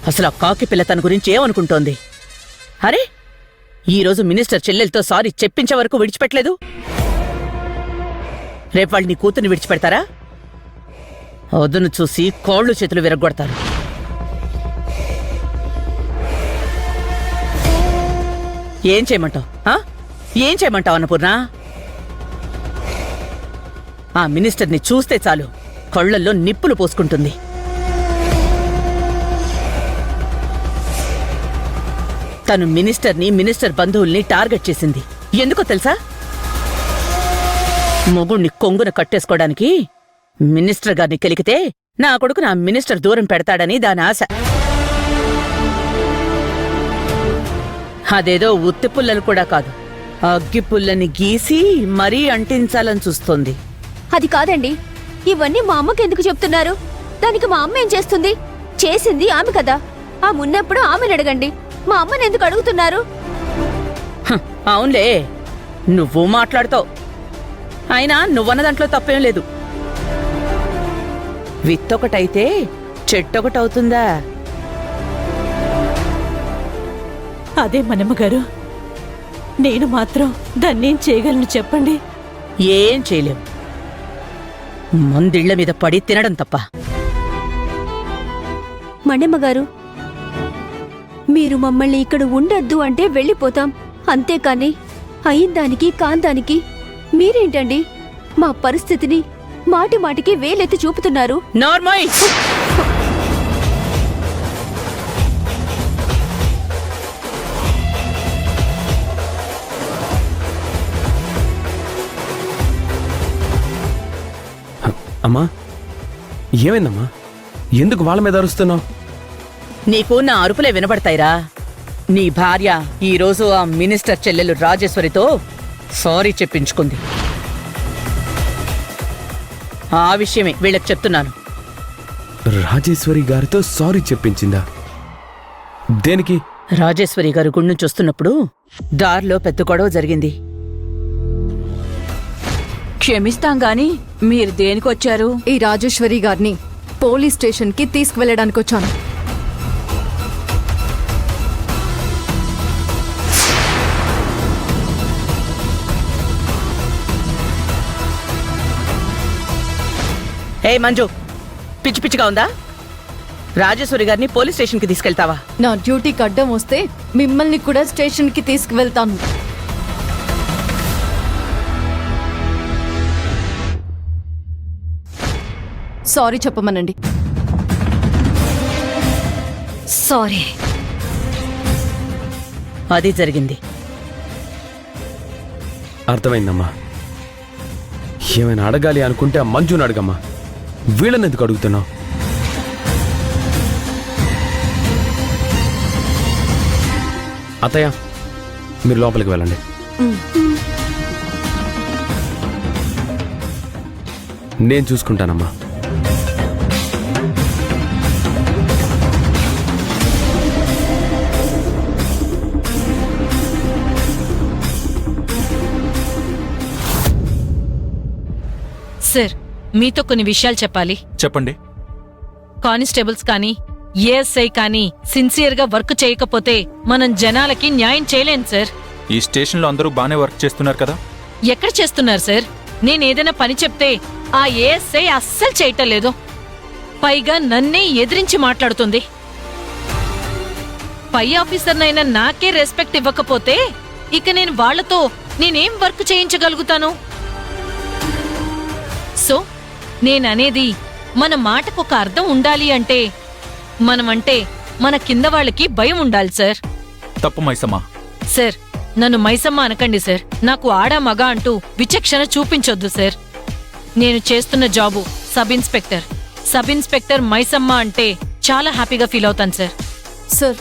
అసలు ఆ కాకి పిల్ల తన గురించి ఏమనుకుంటోంది? అరే, ఈరోజు మినిస్టర్ చెల్లెలతో సారీ చెప్పించే వరకు విడిచిపెట్టలేదు. రేపు వాళ్ళు నీ కూతుర్ని విడిచిపెడతారా? వదును చూసి కాళ్ళు చేతులు విరగొడతారు. ఏం చేయమంటావు అన్నపూర్ణ? ఆ మినిస్టర్ని చూస్తే చాలు కళ్ళల్లో నిప్పులు పోసుకుంటుంది. తను మినిస్టర్ బంధువుల్ని టార్గెట్ చేసింది. ఎందుకో తెలుసా? మొగుణ్ణి కొంగున కట్టేసుకోవడానికి. మినిస్టర్ గారిని కెలికితే నా కొడుకు నా మినిస్టర్ దూరం పెడతాడని దాని ఆశ. అదేదో ఉత్తిపుల్లను కూడా కాదు, అగ్గిపుల్లని గీసి మరీ అంటించాలని చూస్తోంది. అది కాదండి, ఇవన్నీ మా అమ్మకి ఎందుకు చెప్తున్నారు? దానికి మా అమ్మ ఏం చేస్తుంది? చేసింది ఆమె కదా. ఆమె ఉన్నప్పుడు ఆమెను అడగండి, మా అమ్మని ఎందుకు అడుగుతున్నారు? అవునులే, నువ్వు మాట్లాడుతావు. అయినా నువ్వన్న దాంట్లో తప్పేం లేదు. విత్తొకటైతే చెట్టొకటవుతుందా? అదే మనమ్మగారు, నేను మాత్రం దాన్నేం చేయగలను చెప్పండి? ఏం చేయలేవు, మందిళ్ల మీద పడి తినడం తప్ప. మణిమ్మగారు, మీరు మమ్మల్ని ఇక్కడ ఉండొద్దు అంటే వెళ్ళిపోతాం, అంతేకాని అయిందానికి కాందానికి మీరేంటండి మా పరిస్థితిని మాటి మాటికి వేలెత్తి చూపుతున్నారు? నార్మల్. అమ్మా, ఏమైందమ్మా? ఎందుకు వాళ్ళ మీద అరుస్తున్నావు? నీకు నా అరుపులే వినబడతాయిరా. నీ భార్య ఈరోజు ఆ మినిస్టర్ చెల్లెలు రాజేశ్వరితో సారీ చెప్పించుకుంది. ఆ విషయమే వీళ్ళకి చెప్తున్నాను. రాజేశ్వరి గారితో సారీ చెప్పించిందా? దేనికి? రాజేశ్వరి గారు గుడి నుంచి వస్తున్నప్పుడు దారిలో పెద్ద గొడవ జరిగింది. క్షమిస్తాం గాని మీరు దేనికొచ్చారు? ఈ రాజేశ్వరి గారిని పోలీస్ స్టేషన్ కి తీసుకువెళ్ళడానికి వచ్చాను. ఏ మంజు, పిచ్చి పిచ్చిగా ఉందా? రాజేశ్వరి గారిని పోలీస్ స్టేషన్ కి తీసుకెళ్తావా? నా డ్యూటీకి అడ్డం వస్తే మిమ్మల్ని కూడా స్టేషన్ కి తీసుకువెళ్తాను. సారీ చెప్పమనండి. సారీ. అది జరిగింది. అర్థమైందమ్మా. ఏమైనా అడగాలి అనుకుంటే ఆ మంజుని అడగమ్మా. వీళ్ళని ఎందుకు అడుగుతున్నావు? అత్తయ్య, మీరు లోపలికి వెళ్ళండి. నేను చూసుకుంటానమ్మా. సార్, మీతో కొన్ని విషయాలు చెప్పాలి. చెప్పండి. కానిస్టేబుల్స్ కానీ ఏఎస్ఐ కానీ సిన్సియర్గా వర్క్ చేయకపోతే మనం జనాలకి న్యాయం చేయలేం సార్. ఈ స్టేషన్లో అందరూ బానే వర్క్ చేస్తున్నారు కదా? ఎక్కడ చేస్తున్నారు సార్? నేనేదైనా పని చెప్తే ఆ ఏఎస్ఐ అస్సలు చేయటం లేదు. పైగా నన్నే ఎదిరించి మాట్లాడుతుంది. పై ఆఫీసర్నైనా నాకే రెస్పెక్ట్ ఇవ్వకపోతే ఇక నేను వాళ్లతో నేనేం వర్క్ చేయించగలుగుతాను? సో నేననేది, మన మాటకొక అర్థం ఉండాలి అంటే మనమంటే మన కింద వాళ్ళకి భయం ఉండాలి సార్. తప్పు మైసమ్మ. సార్, నన్ను మైసమ్మ అనకండి సార్. నాకు ఆడా మగ అంటూ విచక్షణ చూపించొద్దు సార్. నేను చేస్తున్న job sub inspector. Sub inspector Maisamma అంటే చాలా హ్యాపీగా ఫీల్ అవుతాను సార్. సార్,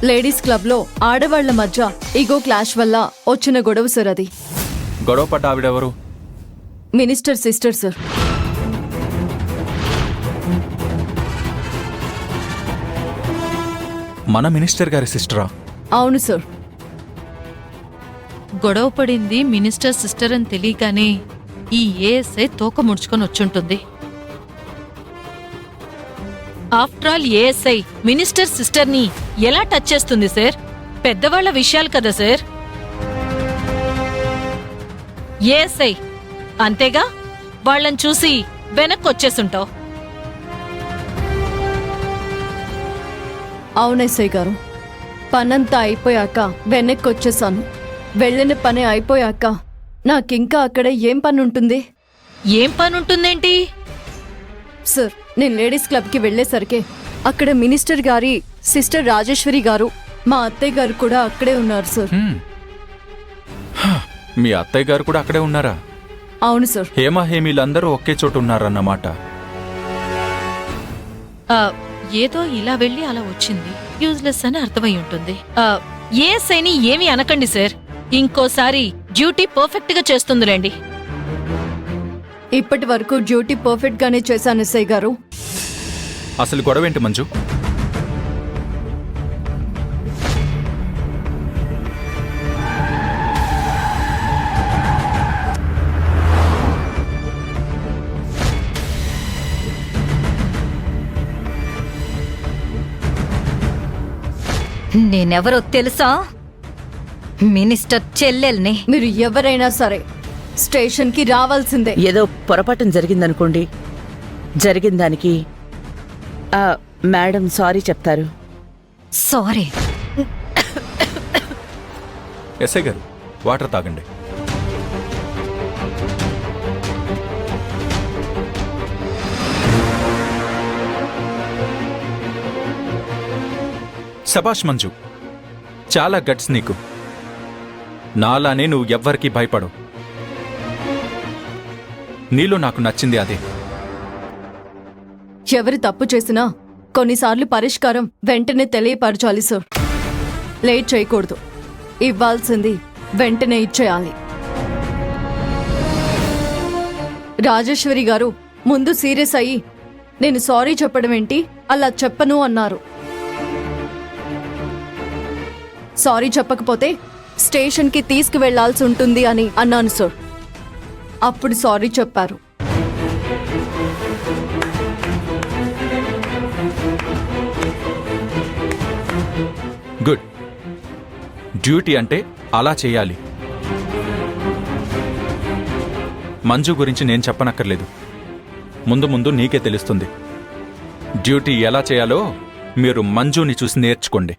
లేడీస్ క్లబ్ లో ఆడవాళ్ల మధ్య ఈగో క్లాష్ వల్ల వచ్చిన గొడవ సార్ అది. గొడవ పడ్డ ఆవిడెవరు? Minister sister sir. మన మినిస్టర్ గారి సిస్టరా? అవును సార్. గొడవ పడింది మినిస్టర్ సిస్టర్ అని తెలియగానే ఈ ఏఎస్ఐ తోక ముడుచుకొని వచ్చుంటుంది. ఆఫ్టర్ ఆల్ ఏఎస్ఐ మినిస్టర్ సిస్టర్ని ఎలా టచ్ చేస్తుంది సార్? పెద్దవాళ్ల విషయాలు కదా సార్. ఏఎస్ఐ అంతేగా, వాళ్ళని చూసి వెనక్కి వచ్చేసుంటావు. అవునెస్ఐ గారు, పనంతా అయిపోయాక వెనక్కి వచ్చేసాను. వెళ్ళిన పని అయిపోయాక నాకింకా అక్కడ ఏం పని ఉంటుంది? ఏం పనుంటుందేంటి? సార్, నేను లేడీస్ క్లబ్కి వెళ్ళేసరికి అక్కడ మినిస్టర్ గారి సిస్టర్ రాజేశ్వరి గారు, మా అత్తయ్య గారు కూడా అక్కడే ఉన్నారు సార్. మీ అత్తయ్య గారు కూడా అక్కడే ఉన్నారా? అవును సార్. హేమ హేమీలందరూ ఒకే చోట ఉన్నారన్నమాట. ఏదో ఇలా వెళ్ళి అలా వచ్చింది, యూజ్లెస్ అని అర్థమై ఉంటుంది. ఏఎస్ఐని ఏమీ అనకండి సార్, ఇంకోసారి డ్యూటీ పర్ఫెక్ట్ గా చేస్తుందిలేండి. ఇప్పటి వరకు డ్యూటీ పర్ఫెక్ట్ గానే చేశాను ఎస్ఐ గారు. అసలు గొడవేంటి మంజు? నేనెవరో తెలుసా? మినిస్టర్ చెల్లెల్ని. మీరు ఎవరైనా సరే స్టేషన్కి రావాల్సిందే. ఏదో పొరపాటు జరిగిందనుకోండి, జరిగిన దానికి మేడం సారీ చెప్తారు. సారీ. ఎస్ఐ గారు, వాటర్ తాగండి. శబాష్ మంజు, చాలా గట్స్ నీకు. నాలానే నువ్వు ఎవ్వరికీ భయపడవు. నీలో నాకు నచ్చింది అదే. ఎవరు తప్పు చేసినా కొన్నిసార్లు పరిష్కారం వెంటనే తెలియపరచాలి సార్. లేట్ చేయకూడదు. ఇవ్వాల్సింది వెంటనే ఇచ్చేయాలి. రాజేశ్వరి గారు ముందు సీరియస్ అయ్యి, నేను సారీ చెప్పడం ఏంటి, అలా చెప్పను అన్నారు. సారీ చెప్పకపోతే స్టేషన్కి తీసుకువెళ్లాల్సి ఉంటుంది అని అన్నాను సార్. అప్పుడు సారీ చెప్పారు. గుడ్. డ్యూటీ అంటే అలా చేయాలి. మంజు గురించి నేను చెప్పనక్కర్లేదు, ముందు ముందు నీకే తెలుస్తుంది. డ్యూటీ ఎలా చేయాలో మీరు మంజుని చూసి నేర్చుకోండి.